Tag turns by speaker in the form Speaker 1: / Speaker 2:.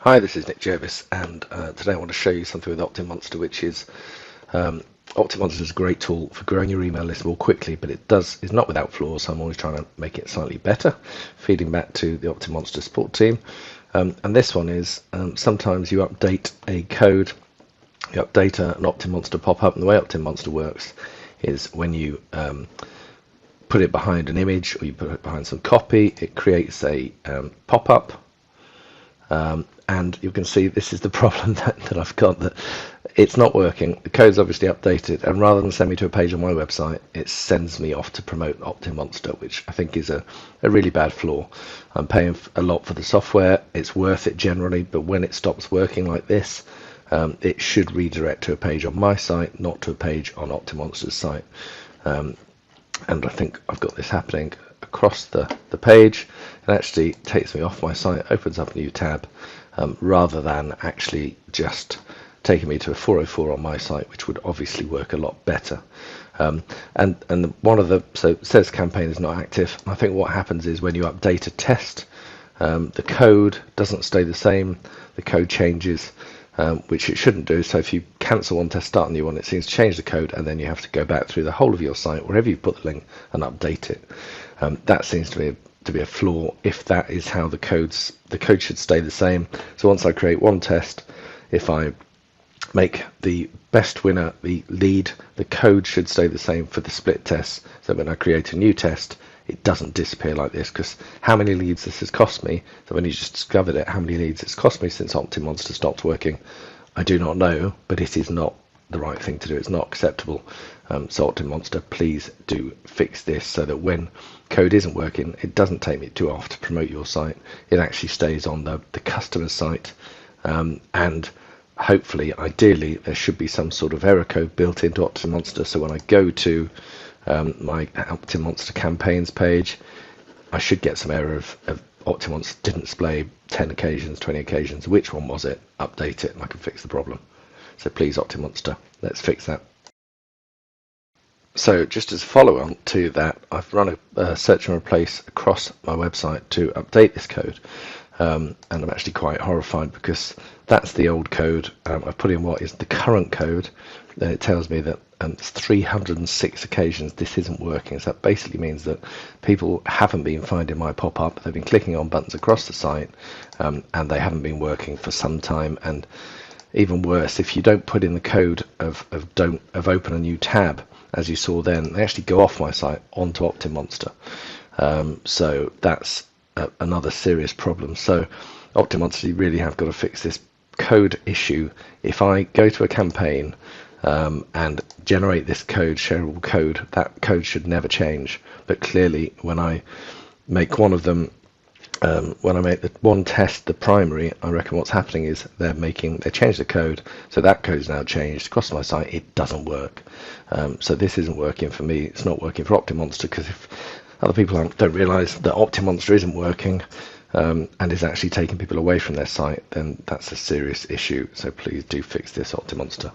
Speaker 1: Hi, this is Nick Jervis, and today I want to show you something with OptinMonster, which is OptinMonster is a great tool for growing your email list more quickly, but is not without flaws. So I'm always trying to make it slightly better, feeding back to the OptinMonster support team. And this one is sometimes you update a code, you update an OptinMonster pop-up, and the way OptinMonster works is when you put it behind an image or you put it behind some copy, it creates a pop-up. And you can see this is the problem that I've got, that it's not working. The code's obviously updated, and rather than send me to a page on my website, it sends me off to promote OptinMonster, which I think is a really bad flaw. I'm paying a lot for the software. It's worth it generally, but when it stops working like this, it should redirect to a page on my site, not to a page on OptinMonster's site. And I think I've got this happening across the page, and actually takes me off my site, opens up a new tab, rather than actually just taking me to a 404 on my site, which would obviously work a lot better. And so it says campaign is not active. I think what happens is when you update a test, the code doesn't stay the same, the code changes, which it shouldn't do. So if you cancel one test, start a new one, it seems to change the code, and then you have to go back through the whole of your site, wherever you put the link, and update it. That seems to be a flaw. If that is how the code should stay the same. So once I create one test, if I make the best winner the lead, the code should stay the same for the split test. So when I create a new test, it doesn't disappear like this, because how many leads this has cost me, so when you just discovered it, how many leads it's cost me since OptinMonster stopped working, I do not know, but it is not the right thing to do. It's not acceptable. So OptinMonster, please do fix this so that when code isn't working, it doesn't take me too off to promote your site. It actually stays on the customer's site, and hopefully, ideally, there should be some sort of error code built into OptinMonster, so when I go to my OptinMonster campaigns page, I should get some error of OptinMonster didn't display 10 occasions, 20 occasions. Which one was it? Update it and I can fix the problem. So please, OptinMonster, let's fix that. So just as a follow-on to that, I've run a search and replace across my website to update this code. And I'm actually quite horrified, because that's the old code. I've put in what is the current code, then it tells me that it's 306 occasions this isn't working. So that basically means that people haven't been finding my pop-up, they've been clicking on buttons across the site, and they haven't been working for some time. And even worse, if you don't put in the code of open a new tab, as you saw then, they actually go off my site onto OptinMonster. So that's another serious problem. So OptinMonster, you really have got to fix this code issue. If I go to a campaign and generate this code, shareable code, that code should never change. But clearly, when I make one of them, when I make the one test the primary, I reckon what's happening is they change the code, so that code is now changed across my site. It doesn't work. So this isn't working for me. It's not working for OptinMonster, because if other people don't realize that OptinMonster isn't working and is actually taking people away from their site, then that's a serious issue. So please do fix this, OptinMonster.